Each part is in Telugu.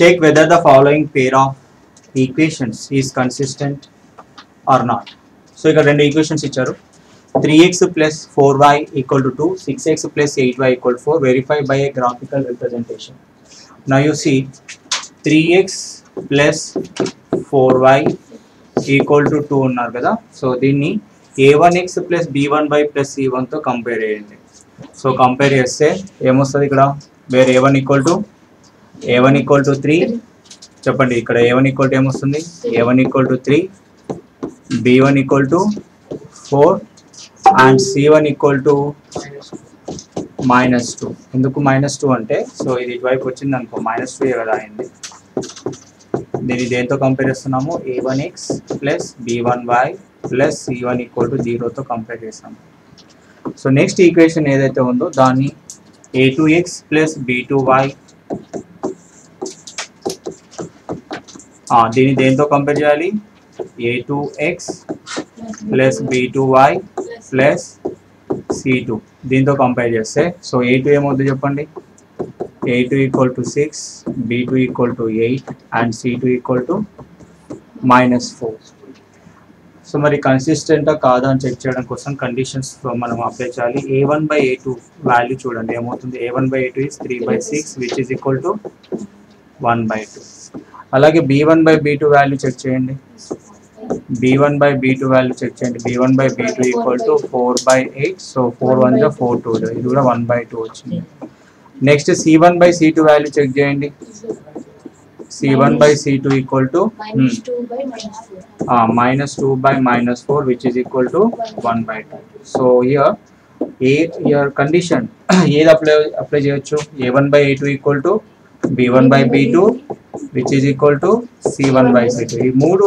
check whether the following pair of equations is consistent or not. So ఇక్కడ రెండు ఈక్వేషన్స్ ఇచ్చారు. 3x plus 4y equal to 2, 6x plus 8y equal to 4. Verify by a graphical representation. Now you see 3x plus 4y equal to 2 ఉన్నారు కదా. సో దీన్ని a1x plus b1y plus c1 తో కంపేర్ చేయండి. సో కంపేర్ చేస్తే ఏమొస్తుంది ఇక్కడ? వేర్ a1 equal to 3 చెప్పండి. ఇక్కడ a1 equal to ఏమొస్తుంది? a1 equal to 3, b1 equal to 4 and c1 equal to -2. ఎందుకు -2 అంటే సో ఇది ఇటువైపు వచ్చింది అనుకో -2 కదా అయింది. దీన్ని దేంతో కంపేర్ చేస్తున్నాము? a1x plus b1y plus c1 equal to 0తో కంపేర్ చేస్తాము. సో నెక్స్ట్ ఈక్వేషన్ ఏదైతే ఉందో దాన్ని a2x plus b2y దీన్ని దేంతో కంపేర్ చేయాలి? a2x plus b2y plus c2 దీంతో కంపేర్ చేస్తే సో a2 ఏమవుతుంది చెప్పండి? a2 equal to 6, b2 equal to 8 and c2 equal to -4. So మరి కన్సిస్టెంటా కాదా అని చెక్ చేయడం కోసం కండిషన్స్ మనం అప్లై చేయాలి. a1/a2 వాల్యూ చూడండి ఏమవుతుంది? a1/a2 is 3/6 which is equal to 1/2. అలాగే b1/b2 వాల్యూ చెక్ చేయండి. b1/b2 వాల్యూ చెక్ చేయండి. b1/b2 equal to 4/8. సో 4 1 4 2 ఇది కూడా 1/2 వచ్చింది. నెక్స్ట్ c1/c2 వాల్యూ చెక్ చేయండి. c1/c2 equal to -2/-4 which is equal to 1/2. So here condition ఏది అప్లై చేయొచ్చు? a1/a2 equal to b1/b2 which is equal to c1/c2. ఈ మూడు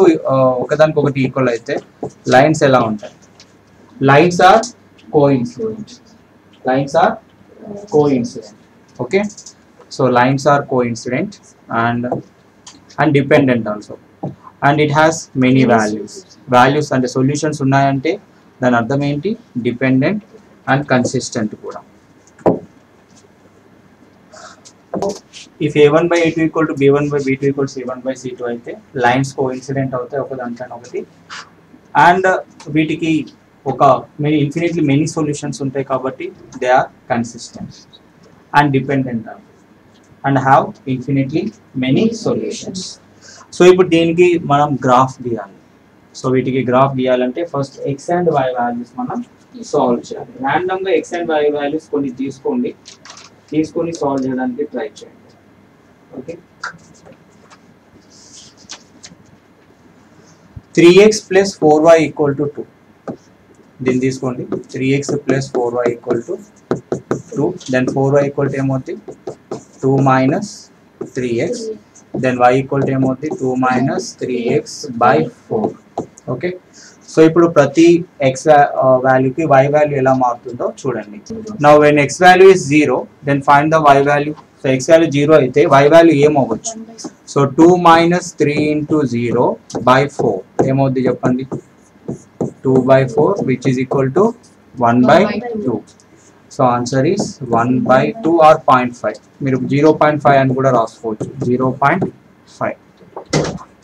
ఒకదానికొకటి ఈక్వల్ అయితే లైన్స్ ఎలా ఉంటాయి? Lines are coincident. Okay, so lines are coincident and dependent also, and it has many values అంటే సొల్యూషన్స్ ఉన్నాయంటే దాని అర్థం ఏంటి? డిపెండెంట్ అండ్ కన్సిస్టెంట్ కూడా. if a1/a2 equal to b1/b2 equal to c1/c2 అయితే లైన్స్ కోఇన్సిడెంట్ అవుతాయి ఒకదానికన్నా ఒకటి, అండ్ వీటికి ఒక ఇన్ఫినిట్లీ మెనీ సొల్యూషన్స్ ఉంటాయి కాబట్టి they are consistent and dependent and have infinitely many solutions. So ఇప్పుడు దీనికి మనం గ్రాఫ్ గీయాలి. సో వీటికి గ్రాఫ్ గీయాలంటే first x and y values మనం సాల్వ్ చేయాలి. ర్యాండమ్గా x అండ్ y వాల్యూస్ కొన్ని తీసుకొని సాల్వ్ చేయడానికి ట్రై చేయండి. Okay, 3x plus 4y equal to 2. దీన్ని తీసుకోండి. 3x plus 4y equal to 2. then 4y equal to ఏమవుతుంది? 2 minus 3x. then y equal to ఏమవుతుంది? 2 minus 3x by 4. Okay, so ఇప్పుడు ప్రతి x వాల్యూకి y వాల్యూ ఎలా మారుతుందో చూడండి. now when x value is 0 then find the y value. So x value 0 అయితే y value ఏమవ్వచ్చు? సో 2 minus 3 into 0 by 4 ఏమవుద్ది చెప్పండి? 2/4 which is equal to 1/2. So answer is 1/2 or 0.5. మీరు 0.5 అని కూడా రాసుకోవచ్చు. 0.5.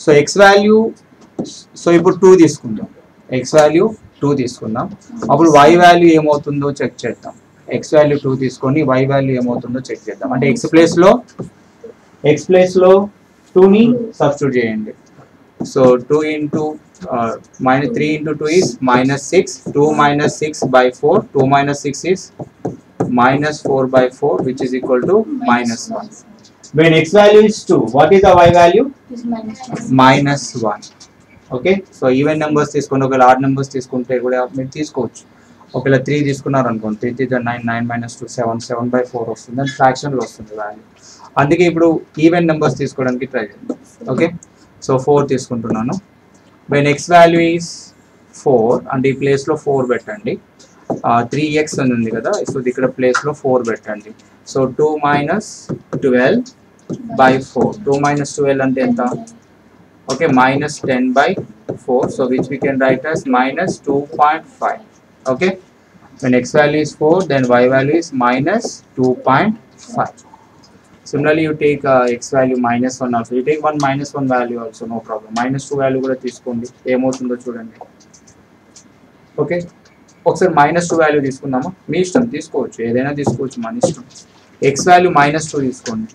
సో x వాల్యూ, సో ఇప్పుడు 2 తీసుకుందాం. x వాల్యూ 2 తీసుకుందాం. అప్పుడు y వాల్యూ ఏమవుతుందో చెక్ చేద్దాం. x వాల్యూ 2 తీసుకొని y వాల్యూ ఏమవుతుందో చెక్ చేద్దాం. అంటే x ప్లేస్లో 2ని సబ్స్టిట్యూట్ చేయండి. So 2 into -3 into 2 is -6. 2 minus 6/4. 2 minus 6 is -4/4 which is equal to -1. When x value is 2, what is the y value? -1. Okay, so even numbers తీసుకొని ఒకవేళ ఆడ్ నెంబర్స్ తీసుకుంటే కూడా మీరు తీసుకోవచ్చు. ఒకవేళ 3 తీసుకున్నారు అనుకోండి, 3 × 9 9 - 2 7 7/4 వస్తుంది. దాని ఫ్రాక్షన్లో వస్తుంది వాల్యూ. అందుకే ఇప్పుడు ఈవెన్ నెంబర్స్ తీసుకోవడానికి ట్రై చేద్దాం. ఓకే, సో 4 తీసుకుంటున్నాను. when x value is 4 and ఈ ప్లేస్లో 4 పెట్టండి. 3x అని ఉంది కదా, సో ఇక్కడ ప్లేస్లో 4 పెట్టండి. So 2 minus 12/4. 2 minus 12 అంటే ఎంత? Okay, -10/4. So which we can write as -2.5. Okay, when x value is 4 then y value is -2.5. Similarly, you take x value minus 1 also. You take 1 minus 1 value also, no problem. Minus 2 value కూడా తీసుకోండి, ఏమవుతుందో చూడండి. ఓకే, ఒకసారి మైనస్ 2 వాల్యూ తీసుకుందామా? మీ ఇష్టం, తీసుకోవచ్చు, ఏదైనా తీసుకోవచ్చు, మన ఇష్టం. ఎక్స్ వాల్యూ మైనస్ 2 తీసుకోండి.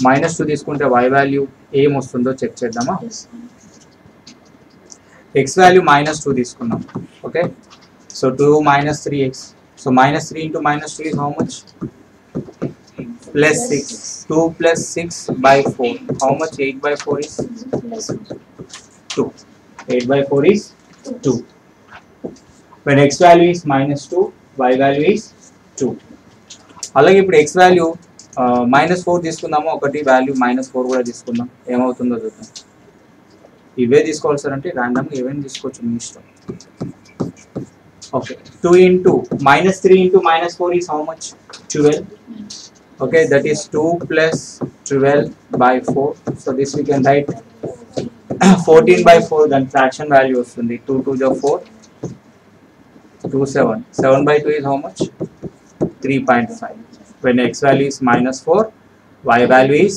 మైనస్ 2 తీసుకుంటే y వాల్యూ ఏమొస్తుందో చెక్ చేద్దామా? ఎక్స్ వాల్యూ మైనస్ 2 తీసుకున్నాం. Okay, so 2 minus 3x. So minus 3 into minus 2 is how much? Plus 6. 2 plus 6 by 4. How much 8 by 4 is? 2. 8 by 4 is 2. When x value is minus 2, y value is 2. అలాగే ఇప్పుడు x వాల్యూ మైనస్ 4 తీసుకుందాము, ఒకటి వాల్యూ మైనస్ 4 కూడా తీసుకుందాం, ఏమవుతుందో చూద్దాం. ఇవే తీసుకోవాలి సార్ అంటే ర్యాండమ్గా ఏమైనా తీసుకోవచ్చు, మీ ఇష్టం. Okay, 2 into minus 3 into minus 4 is how much? 12. Okay, that is 2 plus 12 by 4. So this we can write 14 by 4, then fraction value వస్తుంది. 2 to the 4, 2 7. 7 by 2 is how much? 3.5. When x value is minus 4, y value is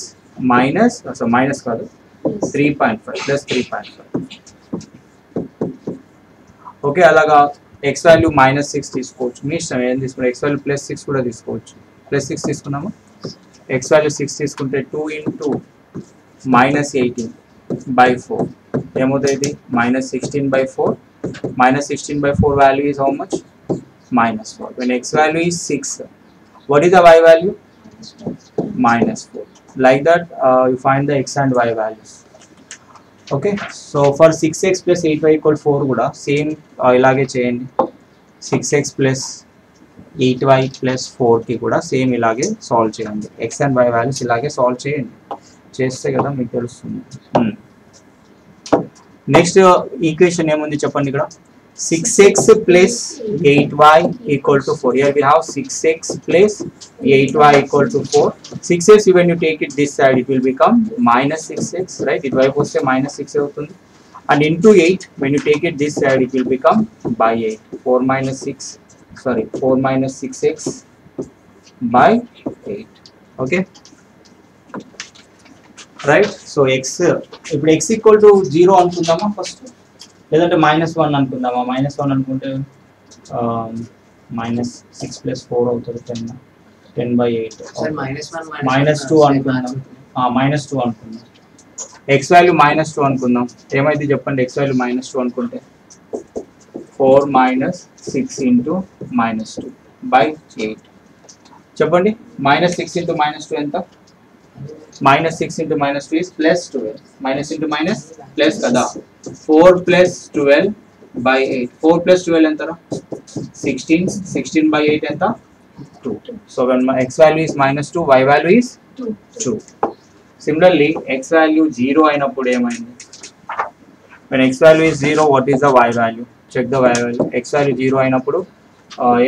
minus, so minus కాదు, 3.5 plus 3.5. ఓకే, అలాగా x వాల్యూ మైనస్ 6 తీసుకోవచ్చు, మీ ఇష్టం ఏం తీసుకుంటే. x వాల్యూ ప్లస్ 6 కూడా తీసుకోవచ్చు. ప్లస్ 6 తీసుకున్నాము. x వాల్యూ 6 తీసుకుంటే 2 into minus 18 by 4 ఏమవుతుంది? minus 16 by 4. minus 16 by 4 value is how much? minus 4. When x value is 6, what is the y value? minus 4. Like that you find the x and y values. Okay, so for 6x plus 8y equal 4 కూడా సేమ్ ఇలాగే చేయండి. 6x plus 8y plus 4 కి కూడా సేమ్ ఇలాగే సాల్వ్ చేయండి. x and y వాల్యూస్ ఇలాగే సాల్వ్ చేయండి, చేస్తే కదా మీకు తెలుస్తుంది. నెక్స్ట్ ఈక్వేషన్ ఏముంది చెప్పండి ఇక్కడ? 6x plus 8y equal to 4. Here we have 6x plus 8y equal to 4. 6x, when you take it this side, it will become minus 6x, right? It వైపు వస్తే minus 6 అవుతుంది. And into 8, when you take it this side, it will become by 8. 4 minus 6x by 8. Okay, right? So x, ఇప్పుడు x equal to 0 అనుకుందామా ఫస్ట్, లేదంటే -1 అనుకుందామా? -1 అనుకుంటే -6 plus 4 అవుతుంది, 10 by 8. -2 అనుకుందాం. -2 అనుకుందాం. x వాల్యూ -2 అనుకుందాం, ఏమైంది చెప్పండి? x వాల్యూ -2 అనుకుంటే 4 minus 6 into -2 by 8. చెప్పండి, -6 into -2 ఎంత? -6 into -2 is plus 12. Minus into minus plus కదా. 4 plus 12 by 8. 4 plus 12 ఎంత? 16. 16 by 8 ఎంత? 2. So when my x value is -2, y value is 2. Similarly, x value 0 అయినప్పుడు ఏమైంది? When x value is 0, what is the y value? Check the y value. X value 0 అయినప్పుడు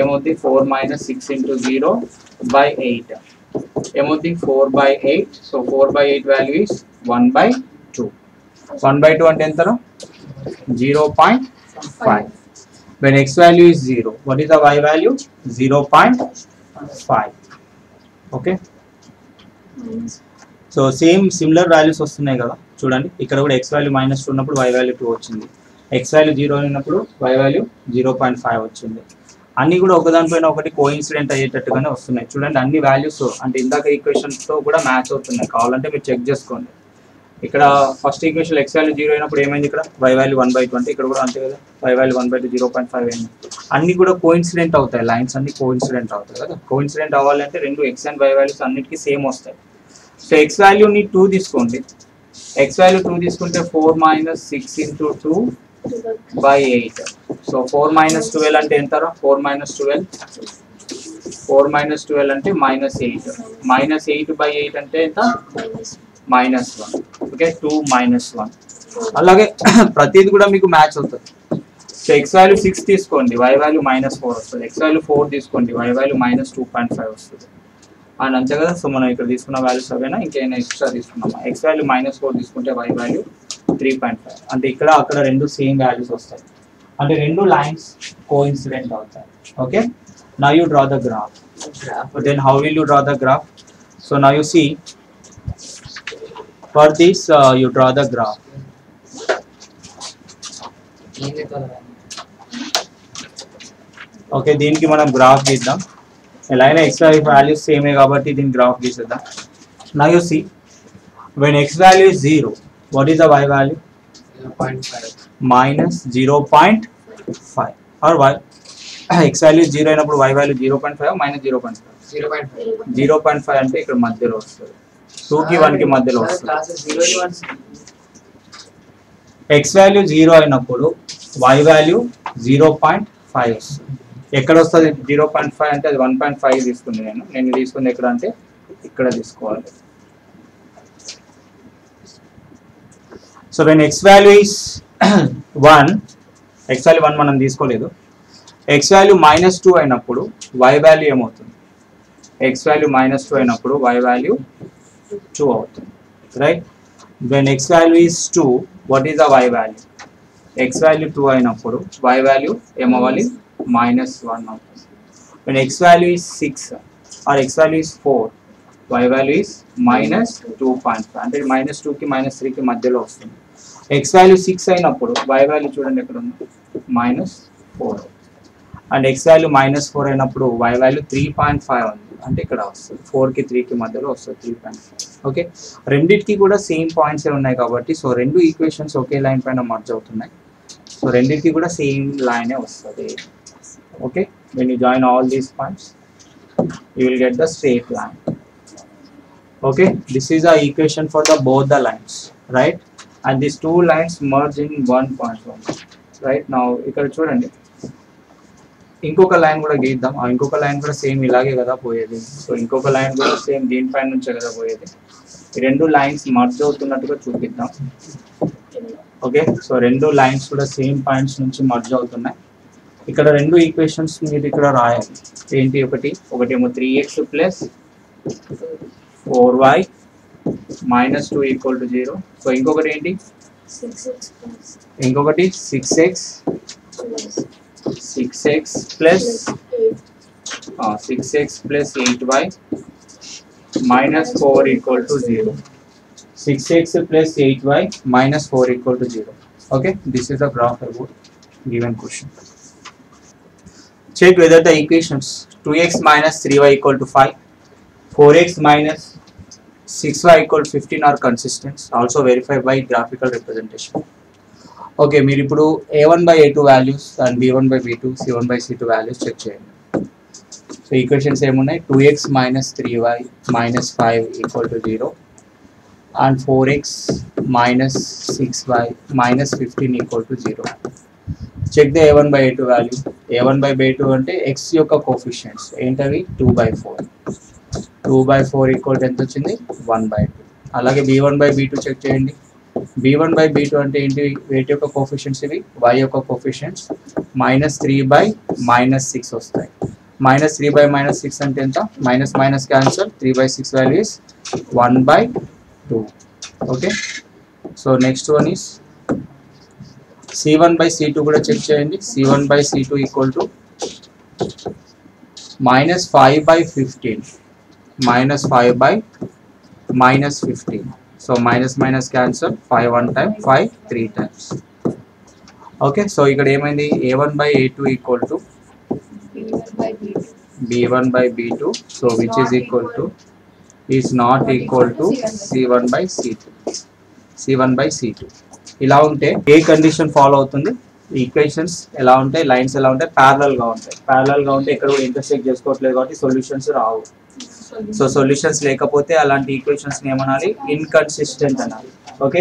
ఏమవుతుంది? 4 minus 6 into 0 by 8. ఏమవుతుంది? 4 by 8. So 4 by 8 value is 1 by 2. 1 by 2 అంటే ఎంత? 0.5. When x value is 0, what is the y value? 0.5. Okay, so same similar values వస్తున్నాయి కదా చూడండి. ఇక్కడ కూడా x వాల్యూ -2 ఉన్నప్పుడు y వాల్యూ 2 వచ్చింది. x వాల్యూ 0 అయినప్పుడు y వాల్యూ 0.5 వచ్చింది. అన్నీ కూడా ఒకదానిపైన ఒకటి కోఇన్సిడెంట్ అయ్యేటట్టుగానే వస్తున్నాయి చూడండి. అన్ని వాల్యూస్ అంటే ఇందాక ఈక్వేషన్తో కూడా మ్యాచ్ అవుతున్నాయి. కావాలంటే మీరు చెక్ చేసుకోండి. ఇక్కడ ఫస్ట్ ఈక్వేషన్ x వాల్యూ 0 అయినప్పుడు ఏమైంది? ఇక్కడ y వాల్యూ 1/2 అంటే ఇక్కడ కూడా అంతే కదా. y వాల్యూ 1/2 0.5 అయింది. అన్ని కూడా కోఇన్సిడెంట్ అవుతాయి, లైన్స్ అన్ని కోఇన్సిడెంట్ అవుతాయి కదా. కోఇన్సిడెంట్ అవ్వాలంటే రెండు x అండ్ y వాల్యూస్ అన్నిటికీ సేమ్ వస్తాయి. సో x వాల్యూని 2 తీసుకోండి. x వాల్యూ 2 తీసుకుంటే 4 minus 6 into 2 by 8. So 4 minus 12 అంటే ఎంత? 4 minus 12 అంటే -8. -8 by 8 అంటే ఎంత? -1. ఓకే, 2 -1. అలాగే ప్రతిది కూడా మీకు మ్యాచ్ అవుతుంది. సో x వాల్యూ 6 తీసుకోండి, y వాల్యూ -4 వస్తుంది. x వాల్యూ 4 తీసుకోండి, y వాల్యూ -2.5 వస్తుంది. అండ్ అంతే కదా. సో మనం ఇక్కడ తీసుకున్న వాల్యూస్ అవేనా, ఇంకేమైనా ఎక్స్ట్రా తీసుకున్నామా? x వాల్యూ -4 తీసుకుంటే y వాల్యూ 3.5 అంటే ఇక్కడ అక్కడ రెండు సేమ్ వాల్యూస్ వస్తాయి. అంటే రెండు లైన్స్ కోఇన్సిడెంట్ అవుతాయి. Okay, now you draw the graph. Then how will you draw the graph? So now you see, for this you draw the graph. Okay, దీనికి మనం గ్రాఫ్ గీద్దాం. ఎలా అయినా x y వాల్యూస్ సేమే కాబట్టి దీని graph గీసేద్దాం. Now you see, when x value is 0, what is the y value? 0.5 minus 0.5. Or y x value is 0 అయినప్పుడు y value 0.5 minus 0.5. 0.5 అంటే ఇక్కడ మధ్యలో వస్తుంది, 2 కి 1 కి మధ్యలో వస్తుంది. x value 0 అయినప్పుడు y value 0.5 వస్తుంది. ఎక్కడ వస్తుంది 0.5 అంటే అది 1.5 తీసుకుంది. నేను తీసుకుంది ఎక్కడ అంటే ఇక్కడ తీసుకోవాలి. So when x value is 1, x value 1 మనం తీసుకోలేదు. x value -2 అయినప్పుడు y value ఏమవుతుంది? x value -2 అయినప్పుడు y value 2 అవుతుంది, right? When x value is 2, what is the y value? x value 2 అయినప్పుడు y value ఏమవ్వాలి? -1 అవుతుంది. When x value is 6 or x value is 4, y value is -2.5. అంటే -2 కి -3 కి మధ్యలో వస్తుంది. x value 6 అయినప్పుడు y value చూడండి ఎక్కడ ఉంది? -4. అండ్ x value -4 అయినప్పుడు y value 3.5 ఉంది, అంటే ఇక్కడ వస్తుంది. 4 కి 3 కి మధ్యలో వస్తుంది, 3.5. ఓకే, రెండింటికి కూడా సేమ్ పాయింట్స్ ఉన్నాయి కాబట్టి సో రెండు ఈక్వేషన్స్ ఒకే లైన్ పైన మర్జ్ అవుతున్నాయి. సో రెండింటికి కూడా సేమ్ లైనే వస్తుంది. Okay, when you join all these points you will get the straight line. Okay, this is the equation for the both the lines, right? And these two lines merge in one point only, right? Now ఇక్కడ చూడండి, ఇంకొక లైన్ కూడా గీద్దాం. ఆ ఇంకొక లైన్ కూడా సేమ్ ఇలాగే కదా పోయేది. సో ఇంకొక లైన్ కూడా సేమ్ దీనిపైన నుంచే కదా పోయేది. ఈ రెండు లైన్స్ మర్జ్ అవుతున్నట్టుగా చూపిద్దాం. ఓకే, సో రెండు లైన్స్ కూడా సేమ్ పాయింట్స్ నుంచి మర్జ్ అవుతున్నాయి. ఇక్కడ రెండు ఈక్వేషన్స్ మీరు ఇక్కడ రాయాలి. ఏంటి? ఒకటేమో 3x plus 4y minus 2 equal to 0. So ఇంకొకటి ఏంటి? ఇంకొకటి 6x plus 8y minus 4 equal to 0. 6x plus 8y minus 4 equal to 0. Okay, this is the graph about given question. Check whether the equations 2x minus 3y equal to 5, 4x minus 6y equal to 15 are consistent. Also verify by graphical representation. Okay, మీరు ఇప్పుడు a1 by a2 values and b1 by b2 c1 by c2 values check చేయండి. సో ఈక్వేషన్స్ ఏమున్నాయి? 2x minus 3y minus 5 equal to 0 and 4x minus 6y minus 15 equal to 0. Check the a1 by a2 value. a1 by b2 అంటే x యొక్క కోఫిషియంట్స్ ఏంటవి? 2/4. 2/4 ఈక్వల్ టు ఎంత వచ్చింది? 1/2. అలాగే b1 by b2 చెక్ చేయండి. b1 by b2 అంటే ఏంటి? వేటి యొక్క కోఫిషియంట్స్ ఇవి? y యొక్క కోఫిషియంట్స్ -3/-6 వస్తాయి. -3/-6 అంటే ఎంత? Minus minus cancel, 3/6 value is 1/2. Okay, so next one is c1 by c2 కూడా చెక్ చేయండి. c1 by c2 equal to -5/15 -5/-15. So minus minus cancel, 5 1 time, 5 3 times. Okay, so ఇక్కడ ఏమైంది? a1 by a2 equal to b1 by b2. So which is equal to is not equal to c1 by c2. ఇలా ఉంటే ఏ కండిషన్ ఫాలో అవుతుంది? ఈక్వేషన్స్ ఎలా ఉంటాయి? లైన్స్ ఎలా ఉంటాయి? ప్యారలల్ గా ఉంటాయి. ప్యారలల్ గా ఉంటే ఇక్కడ ఇంటర్సెక్ట్ చేసుకోవట్లేదు కాబట్టి సొల్యూషన్స్ రావు. సో సొల్యూషన్స్ లేకపోతే అలాంటి ఈక్వేషన్స్ ని ఏమనాలి? ఇన్కన్సిస్టెంట్ అనాలి. Okay,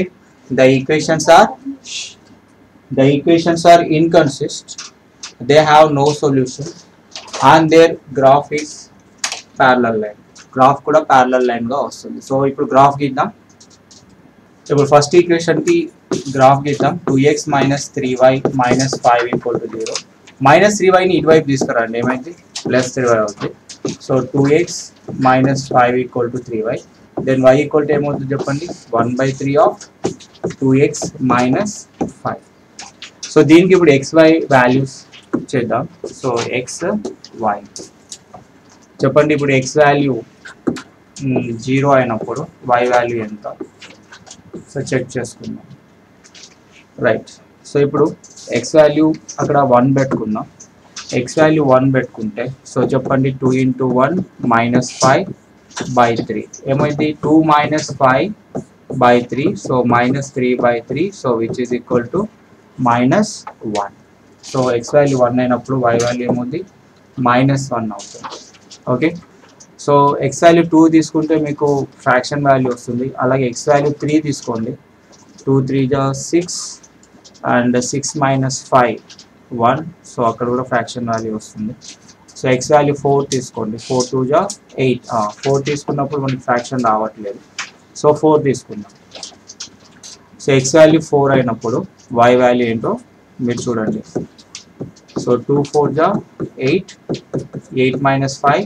the equations are inconsistent, they have no solution and their graph is parallel line. Graph కూడా ప్యారలల్ లైన్ గా వస్తుంది. సో ఇప్పుడు గ్రాఫ్ గీద్దాం. ఇప్పుడు ఫస్ట్ ఈక్వేషన్ కి గ్రాఫ్ గీద్దాం. 2x minus 3y minus 5 equal to 0. -3y ని ఇటువైపు తీసుకురండి, ఏమైంది? +3y అవుతుంది. So 2x minus 5 equal to 3y. Then y equal to ఏమవుతుంది చెప్పండి? 1/3 of 2x minus 5. సో దీనికి ఇప్పుడు xy వాల్యూస్ చేద్దాం. సో x y చెప్పండి. ఇప్పుడు x వాల్యూ జీరో అయినప్పుడు y వాల్యూ ఎంత, సో చెక్ చేసుకుందాం. రైట్, సో ఇప్పుడు ఎక్స్ వాల్యూ అక్కడ 1 పెట్టుకుందాం. ఎక్స్ వాల్యూ 1 పెట్టుకుంటే సో చెప్పండి 2 into 1 -5/3 ఏమైంది, 2 - 5/3, so -3/3, so which is equal to -1. So X value 1 అయినప్పుడు y వాల్యూ ఏముంది, -1 అవుతుంది. ఓకే, సో ఎక్స్ వాల్యూ 2 తీసుకుంటే మీకు ఫ్రాక్షన్ వాల్యూ వస్తుంది. అలాగే ఎక్స్ వాల్యూ 3 తీసుకోండి, 2 3 6 అండ్ 6 - 5 1, సో అక్కడ కూడా ఫ్రాక్షన్ వాల్యూ వస్తుంది. సో ఎక్స్ వాల్యూ 4 తీసుకోండి, 4 2 8, 4 తీసుకున్నప్పుడు మనకి ఫ్రాక్షన్ రావట్లేదు, సో 4 తీసుకుందాం. సో ఎక్స్ వాల్యూ 4 అయినప్పుడు y వాల్యూ ఏంటో మీరు చూడండి. సో 2 4 8, 8 - 5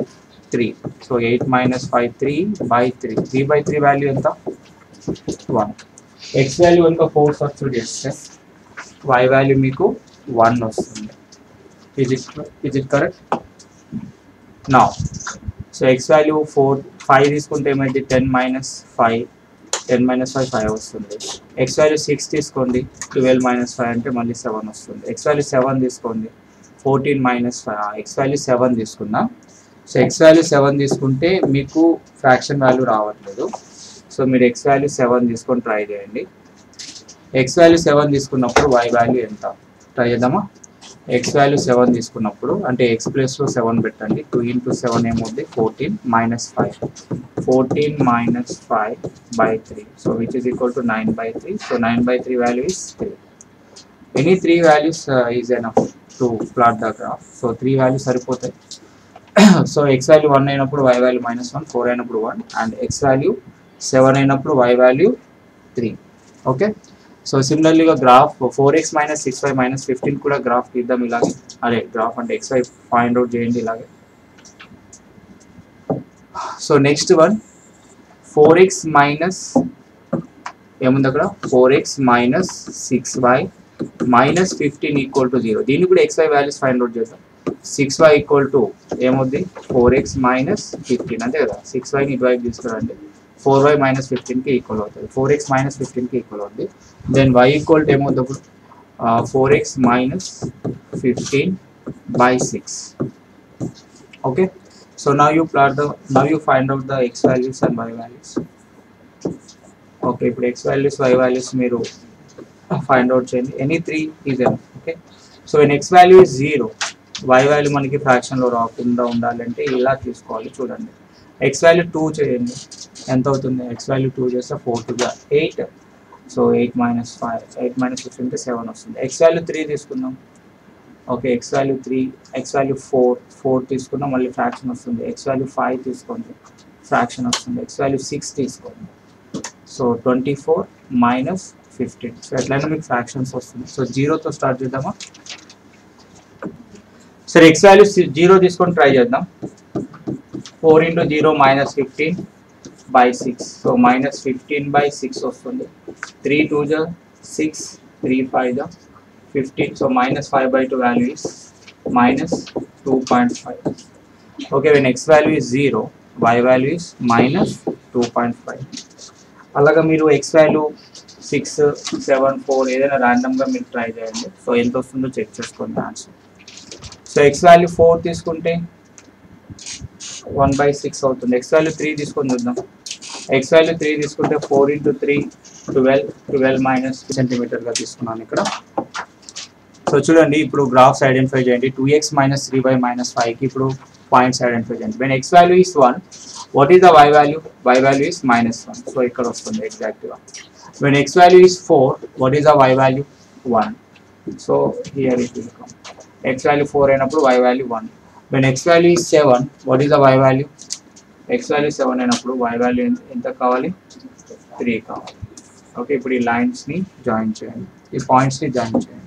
3, సో 8 - 5 3/3, 3/3 వాల్యూ ఎంత, 1. ఎక్స్ వాల్యూ కనుక 4 సబ్స్టిట్యూట్ చేస్తే y వాల్యూ మీకు 1 వస్తుంది. Is it correct? Now, so x value 5 తీసుకుంటే ఏమైంది, 10 - 5, 10 - 5 5 వస్తుంది. x వాల్యూ 6 తీసుకోండి, 12 - 5 అంటే మళ్ళీ 7 వస్తుంది. x వాల్యూ 7 తీసుకోండి, 14 - 5, x వాల్యూ 7 తీసుకుందాం. సో x వాల్యూ 7 తీసుకుంటే మీకు ఫ్రాక్షన్ వాల్యూ రావట్లేదు, సో మీరు x వాల్యూ 7 తీసుకొని ట్రై చేయండి. x వాల్యూ 7 తీసుకున్నప్పుడు y వాల్యూ ఎంత ట్రై చేద్దామా. x వాల్యూ 7 తీసుకున్నప్పుడు అంటే x ప్లేస్లో 7 పెట్టండి, 2 into 7 ఏమవుతుంది, 14 - 5, 14 - 5/3, so which is equal to 9/3, so 9/3 value is 3. Any 3 values is enough to plot the graph, so 3 values సరిపోతాయి. సో x వాల్యూ 1 అయినప్పుడు y వాల్యూ -1, 4 అయినప్పుడు 1, అండ్ x వాల్యూ 7 అయినప్పుడు y వాల్యూ 3. ఓకే, సో సిమిలర్లీగా గ్రాఫ్ 4x - 6y - 15 కూడా గ్రాఫ్ గీద్దాం ఇలాగే. అదే గ్రాఫ్ అంటే xy ఫైండ్ అవుట్ చేయండి ఇలాగే. So next one 4x minus ఏముంది అక్కడ, 4x - 6y - 15 ఈక్వల్ టు 0. దీన్ని కూడా xy వాల్యూస్ ఫైండ్ అవుట్ చేద్దాం. 6y ఈక్వల్ టు ఏమవుద్ది, 4x - 15 అంతే కదా. 6yని ఇటువైపు తీసుకురండి, 4y - 15కి ఈక్వల్ అవుతుంది, 4x - 15కి ఈక్వల్ అవుతుంది. దెన్ y ఈక్వల్ టు ఏమవుతుంది అప్పుడు, 4x - 15/6. Okay, so now you find out the x values and y values. Okay, ఇప్పుడు x values y values మీరు ఫైండ్ అవుట్ చేయండి. Any 3 is enough. Okay, so when x value is 0, y value మనకి ఫ్రాక్షన్లో రాకుండా ఉండాలంటే ఇలా తీసుకోవాలి. చూడండి, x వాల్యూ 2 చేయండి, ఎంత అవుతుంది, x వాల్యూ 2 చేస్తే 4 2 8, సో 8 - 5, 8 - 15 అంటే 7 వస్తుంది. x వాల్యూ 3 తీసుకుందాం. Okay, x value 3, x value 4 తీసుకుందాం, మళ్ళీ ఫ్రాక్షన్ వస్తుంది. x వాల్యూ 5 తీసుకోండి, ఫ్రాక్షన్ వస్తుంది. x వాల్యూ 6 తీసుకోండి, సో 24 - 15, సో ఎట్లయినా మీకు ఫ్రాక్షన్స్ వస్తుంది. సో 0తో స్టార్ట్ చేద్దామా. సరే, x వాల్యూ 0 తీసుకొని ట్రై చేద్దాం. 4 into 0 -15/6, సో -15/6 వస్తుంది. 3 2 6, 3 5 15, so -5/2 value is -2.5. okay, when x value is 0, y value is -2.5. అలాగా మీరు x value 6 7 4 ఏదైనా ర్యాండమ్గా మీరు ట్రై చేయండి. సో ఎంత వస్తుందో చెక్ చేసుకోండి ఆన్సర్. సో x value 4 తీసుకుంటే 1/6 అవుతుంది. x value 3 తీసుకొని చూద్దాం. x value 3 తీసుకుంటే 4 into 3 12 - సెంటీమీటర్గా తీసుకున్నాను ఇక్కడ. సో చూడండి, ఇప్పుడు గ్రాఫ్స్ ఐడెంటిఫై చేయండి. 2x - 3y - 5కి ఇప్పుడు పాయింట్స్ ఐడెంటిఫై చేయండి. When x value is 1, what is the y value, y value is -1, so ఇక్కడ వస్తుంది ఎగ్జాక్ట్గా. When x value is 4, what is the y value, 1, so here it will come. x value 4 అయినప్పుడు y value 1. When x value is 7, what is the y value, x value 7 అయినప్పుడు y వాల్యూ ఎంత కావాలి, 3 కావాలి. ఓకే, ఇప్పుడు ఈ లైన్స్ని జాయిన్ చేయండి, ఈ పాయింట్స్ని జాయిన్ చేయండి.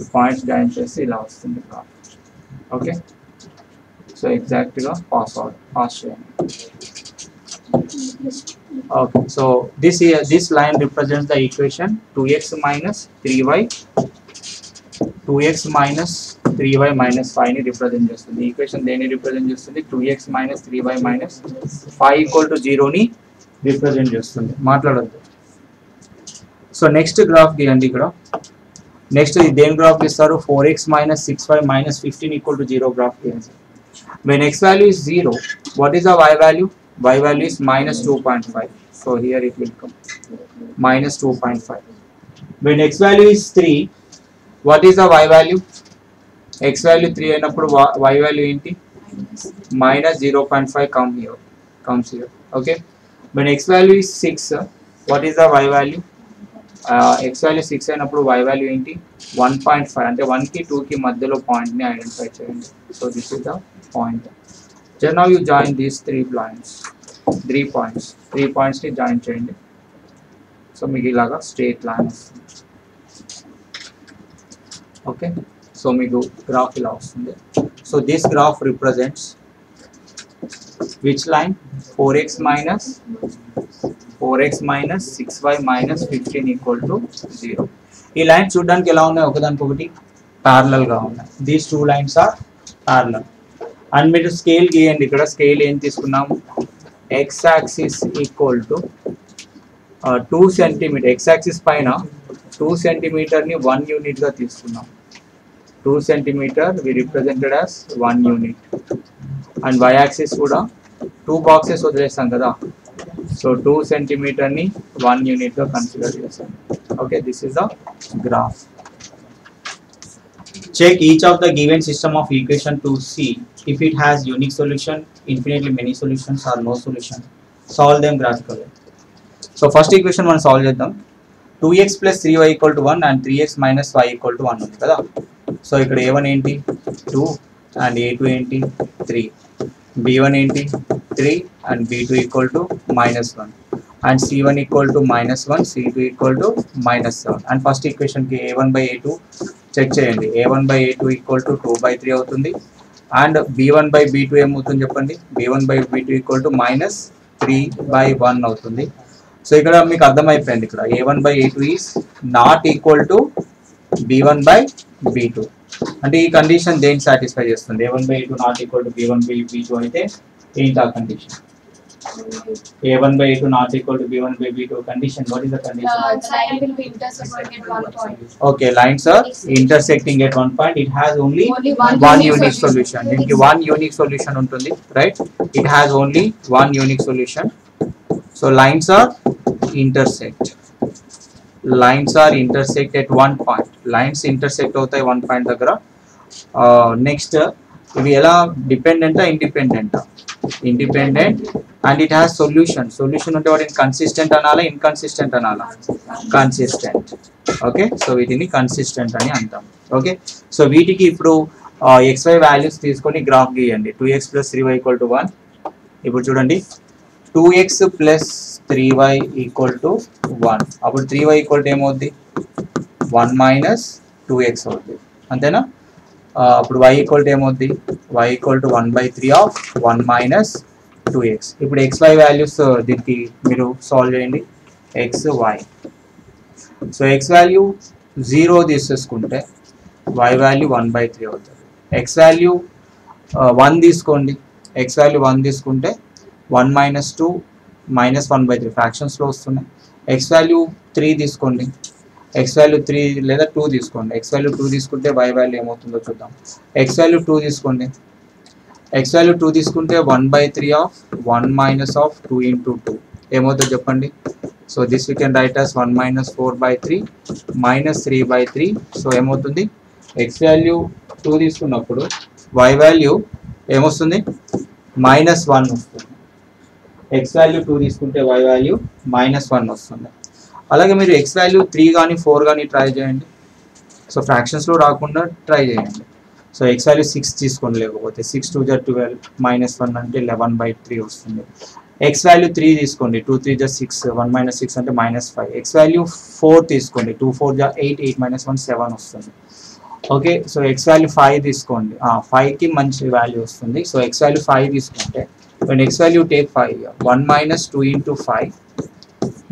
ఈ పాయింట్స్ జాయిన్ చేస్తే ఇలా వస్తుంది గ్రాఫ్. ఓకే, సో ఎగ్జాక్ట్గా పాస్ చేయండి. Okay, so this line represents the equation 2x - 3y 2x - 3y minus 5 ని రిప్రజెంట్ చేస్తుంది. ఈక్వేషన్ దేన్ని రిప్రజెంట్ చేస్తుంది? 2x minus 3y minus 5 equal to 0 ని రిప్రజెంట్ చేస్తుంది. మాట్లాడొద్దు. సో నెక్స్ట్ గ్రాఫ్ గీయండి. ఇక్కడ నెక్స్ట్ దేని గ్రాఫ్ ఇస్తారు? 4x minus 6y minus 15 equal to 0 graph గీయండి. When x value is 0, what is the y value? Y value is minus 2.5. So here it will come minus 2.5. When x value is 3, what is the y value? X value 3 అయినప్పుడు y value ఏంటి? Minus 0.5 comes here. Okay. When x value is 6, what is the y value? X value 6 అయినప్పుడు y value ఏంటి? 1.5. అంటే 1 కి 2 కి మధ్యలో పాయింట్ ని ఐడెంటిఫై చేయండి. So this is the point. Just now you join these 3 points. 3 points ని జాయిన్ చేయండి. సో మీకు ఇలాగా స్ట్రెయిట్ లైన్ వస్తుంది. ఓకే. సో మీకు గ్రాఫ్ ఇలా వస్తుంది. So this graph represents which line? 4x minus 6y minus 15 equal to 0. ఈ లైన్ చూడడానికి ఎలా ఉన్నాయి? ఒకదానికొకటి ప్యారలల్ గా ఉన్నాయి. These 2 lines are parallel. And మీరు స్కేల్ గీయండి. ఇక్కడ స్కేల్ ఏం తీసుకున్నాము? x axis equal to 2 cm. x axis పైన 2 cm ని 1 యూనిట్ గా తీసుకున్నాం. 2 cm we represented as 1 unit. And y axis కూడా 2 బాక్సెస్ వదిలేస్తాం కదా. సో 2 cm ని 1 యూనిట్ గా కన్సిడర్ చేస్తాం. Okay. This is the graph. Check each of the given system of equation to see if it has unique solution, infinitely many solutions or no solution. Solve them graphically. So first equation మనం solve చేద్దాం. 2x plus 3y equal to 1 and 3x minus y equal to 1 ఉంది కదా. సో ఇక్కడ a1 ఏంటి? 2 and a2 ఏంటి? 3. b1 ఏంటి? 3 and b2 equal to minus 1 and c1 equal to minus 1, c2 equal to minus 7. and first equation కి a1 by a2 చెక్ చేయండి. a1 by a2 equal to 2 by 3 అవుతుంది. అండ్ b1 by b2 ఏమవుతుంది చెప్పండి? b1 by b2 equal to minus 3 by 1 అవుతుంది. సో ఇక్కడ మీకు అర్థమైపోయింది. ఇక్కడ a1 by a2 is not equal to b1 by b2. అంటే ఈ కండిషన్ దేన్ని సాటిస్ఫై చేస్తుంది? a1 by a2 not equal to b1 by b2 అయితే ఏంటి ఆ condition? a1 by a2 not equal to b1 by b2 condition. What is the condition? Line will be intersecting at one point. Okay, lines are intersecting at one point. It has only one unique solution. దీనికి one unique solution ఉంటుంది, right? It has only one unique solution. So lines are intersect. Lines are intersect at one point. Lines intersect అవుతాయి one point దగ్గర. Next ఇవి ఎలా డిపెండెంటా ఇండిపెండెంటా? Independent. and it has solution. Solution అంటే వాటిని కన్సిస్టెంట్ అనాలా ఇన్కన్సిస్టెంట్ అనాలా? కన్సిస్టెంట్. ఓకే. సో వీటిని కన్సిస్టెంట్ అని అంటాం. ఓకే. సో వీటికి ఇప్పుడు xy వాల్యూస్ తీసుకొని గ్రాఫ్ గీయండి. 2x plus 3y equal to 1. ఇప్పుడు చూడండి 2x plus 3y equal to 1. అప్పుడు 3y equal to ఏమవుద్ది? 1 minus 2x అవుద్ది. అంతేనా? అప్పుడు y equal to ఏమవుద్ది? y equal to 1 by 3 of 1 minus 2x. ఇప్పుడు xy వాల్యూస్ దీనికి మీరు సాల్వ్ చేయండి. xy. సో x వాల్యూ 0 తీసేసుకుంటే y వాల్యూ 1 by 3 అవుతుంది. x వాల్యూ 1 తీసుకోండి. x వాల్యూ 1 తీసుకుంటే 1 minus 2 minus 1 by 3 ఫ్రాక్షన్స్లో వస్తున్నాయి. x వాల్యూ 3 తీసుకోండి. x వాల్యూ 3 లేదా 2 తీసుకోండి. x వాల్యూ 2 తీసుకుంటే y వాల్యూ ఏమవుతుందో చూద్దాం. x వాల్యూ 2 తీసుకోండి. x వాల్యూ 2 తీసుకుంటే 1 by 3 of 1 minus of 2 into 2 ఏమవుతుందో చెప్పండి. So this we can write as 1 minus 4 by 3 minus 3 by 3. So ఏమవుతుంది? x వాల్యూ 2 తీసుకున్నప్పుడు y వాల్యూ ఏమొస్తుంది? -1 వస్తుంది. x వాల్యూ 2 తీసుకుంటే y వాల్యూ -1 వస్తుంది. అలాగే మీరు x వాల్యూ 3 కానీ 4 కానీ ట్రై చేయండి. సో ఫ్రాక్షన్స్లో రాకుండా ట్రై చేయండి. సో x వాల్యూ 6 తీసుకోండి. లేకపోతే 6 2 = 12 -1 అంటే 11 by 3 వస్తుంది. x వాల్యూ 3 తీసుకోండి. 2 3 = 6 1 minus 6 అంటే -5. x వాల్యూ 4 తీసుకోండి. 2 4 = 8 8 minus 1 7 వస్తుంది. ఓకే. సో x వాల్యూ 5 తీసుకోండి. 5కి మంచి వాల్యూ వస్తుంది. సో x వాల్యూ 5 తీసుకుంటే when x value take 5 1 minus 2 into 5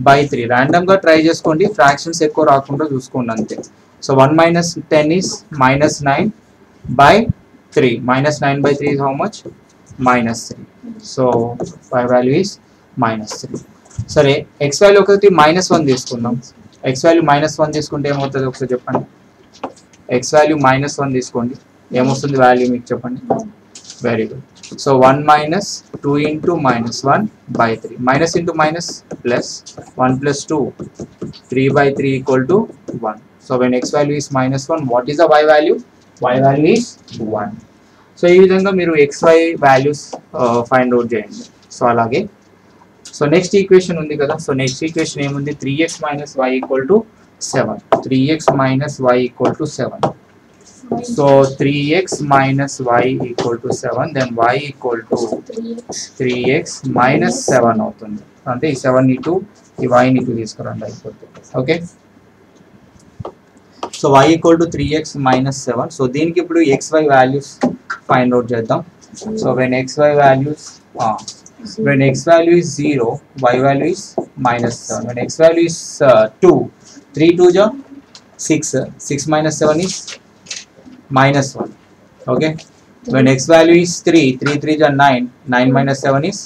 by 3 ర్యాండమ్గా ట్రై చేసుకోండి. ఫ్రాక్షన్స్ ఎక్కువ రాకుండా చూసుకోండి అంతే. So 1 minus 10 is -9 by 3. Minus 9 by 3 is how much? Minus 3. So y value is minus 3. సరే x value ఒకటి -1 తీసుకుందాం. x value -1 తీసుకుంటే ఏమవుతుంది ఒకసారి చెప్పండి. x value -1 తీసుకోండి, ఏమొస్తుంది వాల్యూ మీకు చెప్పండి. Very good. So 1 minus 2 into -1 by 3. Minus into minus plus 1 plus 2, 3 by 3 equal to 1. So when x value is -1, what is the y value? Y value is 1. So ఈ విధంగా మీరు xy వాల్యూస్ ఫైండ్ అవుట్ చేయండి. సో అలాగే సో నెక్స్ట్ ఈక్వేషన్ ఉంది కదా. సో నెక్స్ట్ ఈక్వేషన్ ఏముంది? 3x minus y equal to 7. 3x minus y equal to 7. So 3x minus y equal to 7, then y equal to 3x minus 7 అవుతుంది. అంటే ఈ 7 ని 2, ఈ y ని 2 తీసుకురండి అయిపోతుంది. Okay, so y equal to 3x minus 7. So దీనికి ఇప్పుడు xy వాల్యూస్ ఫైండ్ అవుట్ చేద్దాం. So when xy values when x value is 0, y value is minus 7. When x value is 2, 3 2s are 6, 6 minus 7 is minus 1. Okay, when x value is 3, 3 3s are 9, 9 minus 7 is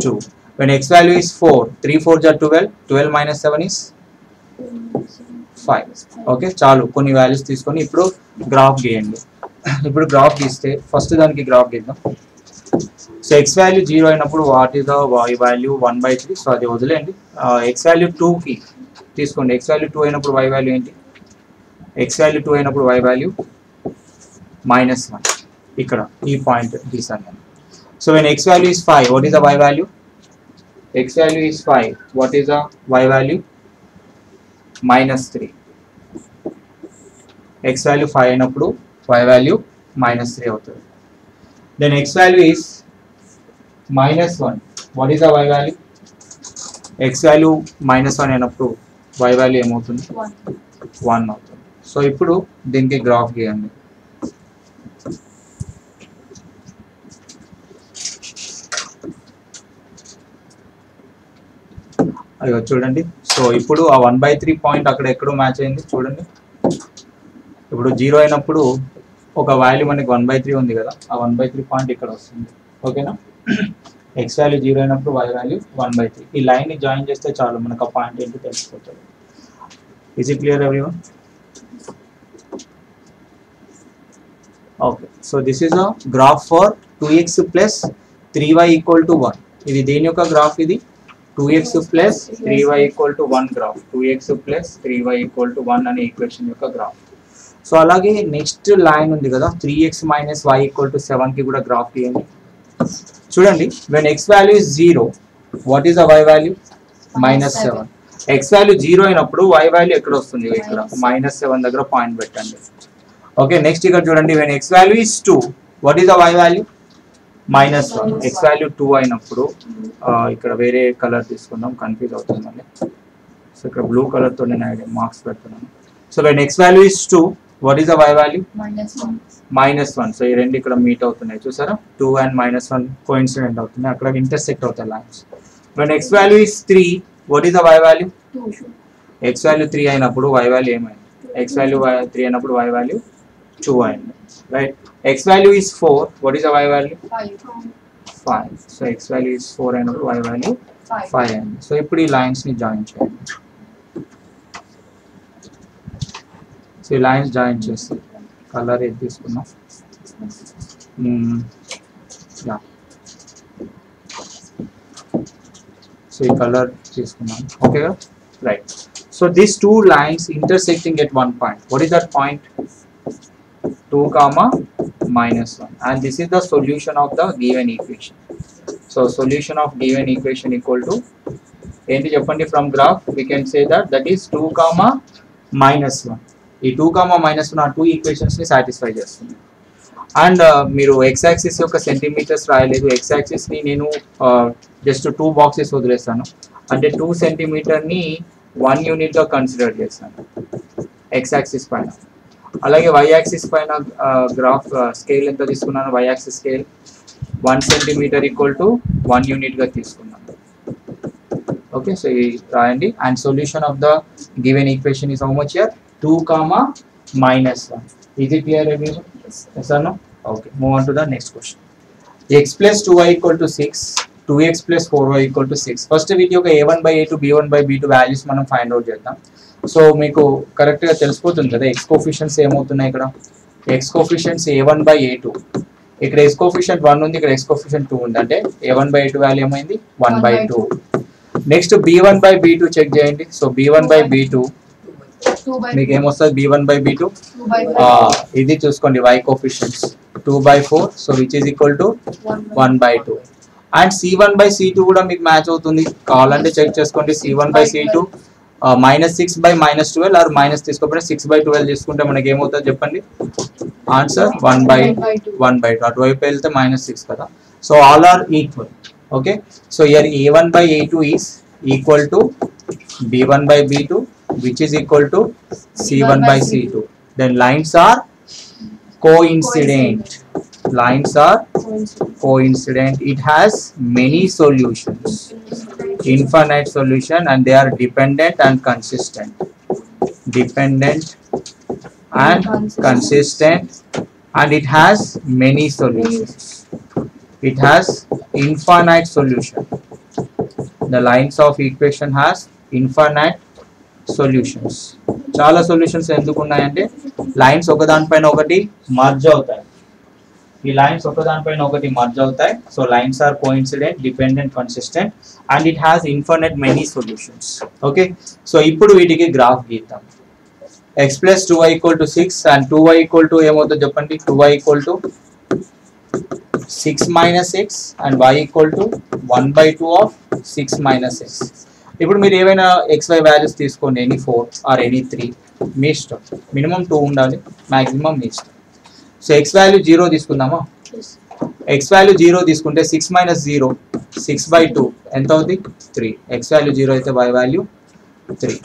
2. When x value is 4, 3 4s are 12, 12 minus 7 is 5. Okay, చాలు కొన్ని వాల్యూస్ తీసుకొని ఇప్పుడు గ్రాఫ్ గీయండి. ఇప్పుడు గ్రాఫ్ గీస్తే ఫస్ట్ దానికి గ్రాఫ్ గీద్దాం. సో x వాల్యూ 0 అయినప్పుడు what is the y value 1/3. So అది వదిలేండి. x వాల్యూ 2కి తీసుకోండి. x వాల్యూ 2 అయినప్పుడు y వాల్యూ ఏంటి? x వాల్యూ 2 అయినప్పుడు y వాల్యూ -1. ఇక్కడ ఈ పాయింట్ తీసాను నేను. So when x value is 5, what is the y value? x value is 5, what is the y value? -3. x value 5 అయినప్పుడు y value -3 అవుతుంది. Then x value is -1, what is the y value? x value -1 అయినప్పుడు y value ఏమవుతుంది? 1 అవుతుంది. సో ఇప్పుడు దీనికి గ్రాఫ్ గీయండి. అయ్యో చూడండి. సో ఇప్పుడు ఆ 1/3 పాయింట్ అక్కడ ఎక్కడో మ్యాచ్ అయింది చూడండి. ఇప్పుడు 0 అయినప్పుడు ఒక వాల్యూ మనకి 1/3 ఉంది కదా, ఆ 1/3 పాయింట్ ఇక్కడ వస్తుంది. ఓకేనా? x వాల్యూ 0 అయినప్పుడు y వాల్యూ 1/3. ఈ లైన్ని జాయిన్ చేస్తే చాలు మనకు ఆ పాయింట్ ఏంటో తెలిసిపోతుంది. Is it clear everyone? Okay, so this is a graph for 2x plus 3y equal to 1. ఇది దేని యొక్క గ్రాఫ్? ఇది 2x plus 3y equal to 1 graph. 2x plus 3y equal to 1 అనే ఈక్వేషన్ యొక్క గ్రాఫ్. సో అలాగే నెక్స్ట్ లైన్ ఉంది కదా, 3x minus y equal to 7 కి కూడా గ్రాఫ్ తీయండి. చూడండి, when x value is 0, what is the y value? -7. x value 0 అయినప్పుడు y value ఎక్కడ వస్తుంది? ఇక్కడ -7 దగ్గర పాయింట్ పెట్టండి. ఓకే, నెక్స్ట్ ఇక్కడ చూడండి, when x value is 2, what is the y value? -1. x value 2 అయినప్పుడు ఇక్కడ వేరే కలర్ తీసుకుందాం, కన్ఫ్యూజ్ అవుతుంది మళ్ళీ. సో ఇక్కడ బ్లూ కలర్ తో నేను మార్క్స్ పెడుతున్నాను. So when x value is 2, what is the y value? -1. So ఈ రెండు ఇక్కడ మీట్ అవుతున్నాయి చూసారా, 2 and -1 కోఇన్సిడెంట్ అవుతున్నాయి, అక్కడ ఇంటర్సెక్ట్ అవుతాయి lines. when x value is 3, what is the y value? 2. x value 3 అయినప్పుడు y value ఏమైంది? x value 3 అయినప్పుడు y value 2 అయింది, right? x value is 4, what is the y value? 5. So x value is 4 అయినప్పుడు y value 5 అయింది. సో ఇప్పుడు ఈ లైన్స్ ని జాయిన్ చేయండి. సో ఈ లైన్స్ జాయిన్ చేసి కలర్ ఏది తీసుకున్నాం? సో ఈ కలర్ తీసుకున్నాం. Okay, right. So these two lines intersecting at one point. What is that point? 2, -1. And this is the solution of the given equation. So solution of given equation equal to ఏంటి చెప్పండి? From graph we can say that is 2, -1. ఈ 2, -1 ఆ టూ ఈక్వేషన్స్ ని సాటిస్ఫై చేస్తుంది. అండ్ మీరు ఎక్స్ యాక్సిస్ యొక్క సెంటీమీటర్స్ రాయలేదు, ఎక్స్ యాక్సిస్ ని నేను జస్ట్ 2 బాక్సెస్ వదిలేస్తాను, అంటే 2 సెంటీమీటర్ ని 1 యూనిట్ గా కన్సిడర్ చేస్తాను ఎక్స్ యాక్సిస్ పైన. అలాగే వై యాక్సిస్ పైన గ్రాఫ్ స్కేల్ ఎంత తీసుకున్నాను? Y axis scale 1 centimetre equal to 1 unit గా తీసుకున్నాను. ఓకే, సో ఇది రాయండి. And solution of the given equation is how much here? 2, -1. Is it clear everyone? Yes or no? Okay, move on to the next question. X plus 2y equal to 6, 2x plus 4y equal to 6. First వీటి యొక్క a1 by a2 b1 by b2 values మనం ఫైండ్ అవుట్ చేద్దాం. సో మీకు కరెక్ట్గా తెలిసిపోతుంది కదా ఎక్స్ కోఫిషియన్స్ ఏమవుతున్నాయి ఇక్కడ. X coefficients a1 by a2, ఇక్కడ ఎక్స్ కోఫిషియంట్ 1 ఉంది, ఇక్కడ ఎక్స్ కోఫిషియంట్ 2 ఉంది, అంటే a1 by a2 వాల్యూ ఏమైంది 1 by 2. Next b1 by b2 check చేయండి. సో b1 by b2 మీకు ఏమొస్తుంది, b1 by b2 ఇది చూసుకోండి y coefficients 2 by 4, so which is equal to 1 by 2. And c1 by c2 కూడా మీకు మ్యాచ్ అవుతుంది, కావాలంటే చెక్ చేసుకోండి. c1 by c2 -6 by -12 are minus తీసుకోకపోతే 6 by 12 తీసుకుంటే మనకి ఏమవుతుంది చెప్పండి, ఆన్సర్ 1 by 2. అటువైపు వెళ్తే -6 కదా. So all are equal. Okay, so here a1 by a2 is equal to b1 by b2 which is equal to c1 by c2. Then lines are coincident. Lines are coincident. It has many solutions, infinite solution, and they are dependent and consistent. Dependent and consistent, and it has many solutions. It has infinite solution. The lines of equation has infinite solutions. చాలా సొల్యూషన్స్ ఎందుకు ఉన్నాయంటే లైన్స్ ఒకదానిపైన ఒకటి మర్జ్ అవుతాయి. ఈ లైన్స్ ఒకదానిపైన ఒకటి మర్జ్ అవుతాయి. So lines are coincident, dependent, consistent, and it has infinite many solutions. Okay, so ఇప్పుడు వీటికి గ్రాఫ్ గీద్దాం. x plus 2y equal to 6 and 2y equal to ఏమవుతుంది చెప్పండి, 2y equal to 6 minus x and y equal to 1 by 2 of 6 minus x. ఇప్పుడు మీరు ఏవైనా xy వాల్యూస్ తీసుకోండి, ఎనీ 4 ఆర్ ఎనీ 3, మీ ఇష్టం. మినిమం 2 ఉండాలి, మాక్సిమం మీ ఇష్టం. సో x వాల్యూ 0 తీసుకుందామా. x వాల్యూ 0 తీసుకుంటే 6 minus 0 6 by 2 ఎంత అవుతుంది 3. x వాల్యూ 0 అయితే y వాల్యూ 3.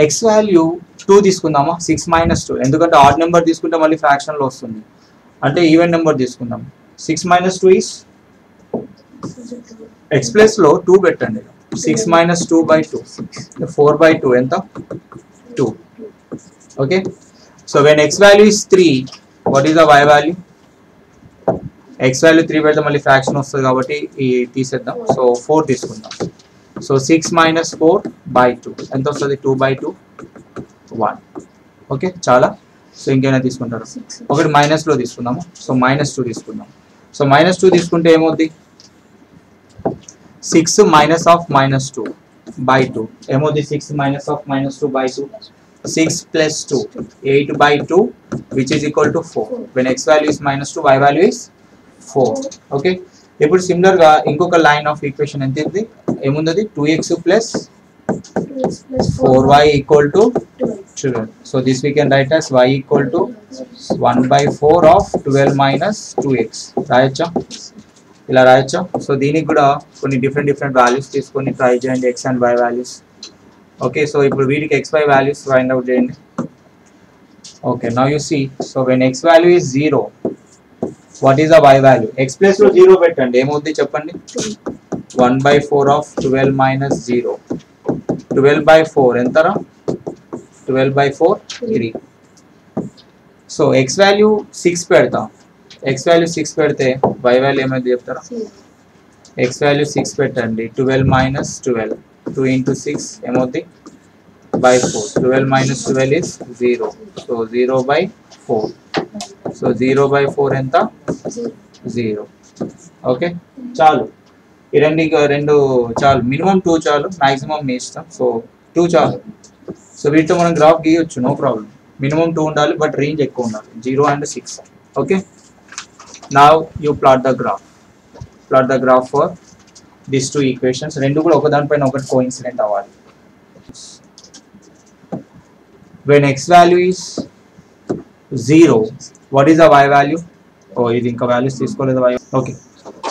x వాల్యూ 2 తీసుకుందామా, 6 minus 2, ఎందుకంటే ఆడ్ నెంబర్ తీసుకుంటే మళ్ళీ ఫ్రాక్షన్లో వస్తుంది, అంటే ఈవెన్ నెంబర్ తీసుకుందాం. 6 minus 2 ఈస్ x ప్లస్ లో 2 పెట్టండి, 6 minus 2 by 2, 4 by 2 ఎంత 2. Okay, so when x value is 3, what is the y value. x value 3 పెడితే మళ్ళీ ఫ్రాక్షన్ వస్తుంది కాబట్టి ఈ తీసేద్దాం. సో 4 తీసుకుందాం. సో 6 minus 4 by 2 ఎంత వస్తుంది, 2 by 2 1. ఓకే, చాలా. సో ఇంకైనా తీసుకుంటారు, ఒకటి మైనస్లో తీసుకుందాము. సో -2 తీసుకుందాం. సో -2 తీసుకుంటే ఏమవుద్ది, 6 minus of -2 by 2 ఏమవుద్ది, 6 minus of -2 by 2, 6 plus 2 8 by 2 which is equal to 4. when x value is -2, y value is 4. Okay, ఇప్పుడు సిమిలర్ గా ఇంకొక లైన్ ఆఫ్ ఈక్వేషన్ ఎంత ఉంది, ఏముంది, 2x plus 4y equal to 12. so this we can write as y equal to 1 by 4 of 12 minus 2x. రాయొచ్చా, ఇలా రాయొచ్చా. సో దీనికి కూడా కొన్ని డిఫరెంట్ వాల్యూస్ తీసుకొని ట్రై చేయండి, x and y values. Okay, so ఇప్పుడు వీటికి xy వాల్యూస్ ఫైండ్ అవుట్ చేయండి. Okay, now you see. So when x value is 0, what is the y value. x plus లో 0 పెట్టండి, ఏమవుద్ది చెప్పండి, 1 by 4 ఆఫ్ 12 minus 0. 12 by 4 ఎంతరా, 12 by 4 3. సో x వాల్యూ 6 పెడతాం. x వాల్యూ 6 పెడితే y వాల్యూ ఏమైంది చెప్తారా. x వాల్యూ 6 పెట్టండి, 12 minus 12, 2 into 6 ఏమవుద్ది by 4. 12 minus 12 is 0. So 0 by 4. So 0 by 4 ఎంత 0. ఓకే, చాలు. ఈ రెండు చాలు, మినిమం 2 చాలు, మాక్సిమం మీ ఇష్టం. సో 2 చాలు. సో వీటితో మనం గ్రాఫ్ గీయొచ్చు, నో ప్రాబ్లం. మినిమం 2 ఉండాలి, బట్ రేంజ్ ఎక్కువ ఉండాలి, 0 and 6. Okay, now you plot the graph for these two equations. రెండు కూడా ఒకదానిపైన ఒకటి కోఇన్సిడెంట్ అవ్వాలి. when x value is 0, what is the y value. ఇది ఇంకా వాల్యూస్ తీసుకోలేదు y. Okay,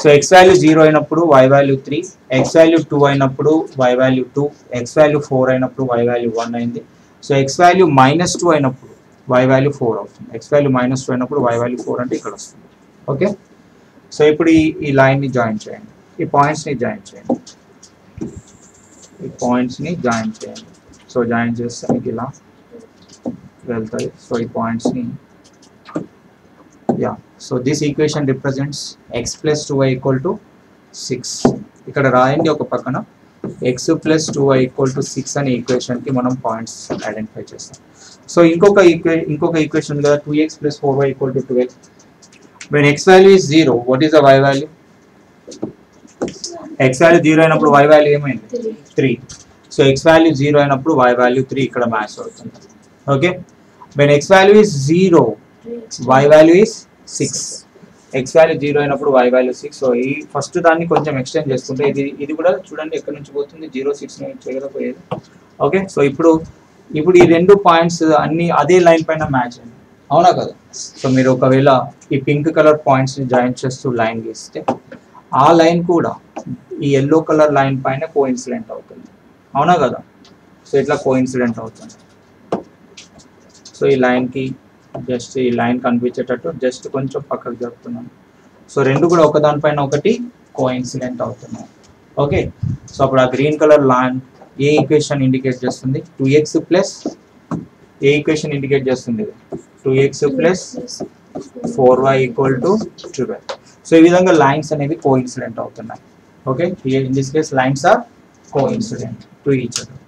so x value 0 అయినప్పుడు y వాల్యూ 3, x వాల్యూ 2 అయినప్పుడు y వాల్యూ 2, x వాల్యూ 4 అయినప్పుడు y వాల్యూ 1 అయింది. సో x వాల్యూ -2 అయినప్పుడు y వాల్యూ 4 అవుతుంది. x వాల్యూ -2 అయినప్పుడు y వాల్యూ 4 అంటే ఇక్కడ వస్తుంది. ఓకే, సో ఇప్పుడు ఈ లైన్ని జాయిన్ చేయండి, ఈ పాయింట్స్ని జాయిన్ చేయండి, సో జాయిన్ చేస్తే మీకు ఇలా వెళ్తాయి. సో ఈ పాయింట్స్ని yeah, so this equation represents X plus 2y equal to 6. ఇక్కడ రాయండి ఒక పక్కన X plus 2y equal to 6 అనే ఈక్వేషన్కి మనం పాయింట్స్ ఐడెంటిఫై చేస్తాం. సో ఇంకొక ఈక్వేషన్ కదా 2x plus 4y equal to 12. When X value is 0, what is the y value? X value 0 అయినప్పుడు y వాల్యూ ఏమైంది? 3. సో ఎక్స్ వాల్యూ 0 అయినప్పుడు y వాల్యూ 3 ఇక్కడ మ్యాచ్ అవుతుంది. Okay, when X value is 0, y value is 6. X value 0 అయినప్పుడు y వాల్యూ 6. సో ఈ ఫస్ట్ దాన్ని కొంచెం ఎక్స్టెండ్ చేసుకుంటే ఇది కూడా చూడండి ఎక్కడి నుంచి పోతుంది, 0 6 నుంచి కదా పోయేది. ఓకే, సో ఇప్పుడు ఈ రెండు పాయింట్స్ అన్ని అదే లైన్ పైన మ్యాచ్ అయ్యింది, అవునా కదా? సో మీరు ఒకవేళ ఈ పింక్ కలర్ పాయింట్స్ని జాయిన్ చేస్తూ లైన్ గీస్తే ఆ లైన్ కూడా ఈ ఎల్లో కలర్ లైన్ పైన కోఇన్సిడెంట్ అవుతుంది, అవునా కదా? సో ఇట్లా కోఇన్సిడెంట్ అవుతుంది. సో ఈ లైన్కి జస్ట్ ఈ లైన్ కనిపించేటట్టు జస్ట్ కొంచెం పక్కకు జరుపుతున్నాను. సో రెండు కూడా ఒకదానిపైన ఒకటి కోఇన్సిడెంట్ అవుతున్నాయి. ఓకే, సో అప్పుడు ఆ గ్రీన్ కలర్ లైన్ ఏ ఈక్వేషన్ ఇండికేట్ చేస్తుంది? 2x ప్లస్ ఏ ఈక్వేషన్ ఇండికేట్ చేస్తుంది? 2x plus 4y equal to 12. So ఈ విధంగా లైన్స్ అనేవి కోఇన్సిడెంట్ అవుతున్నాయి. Okay, in this case lines are coincident to each other.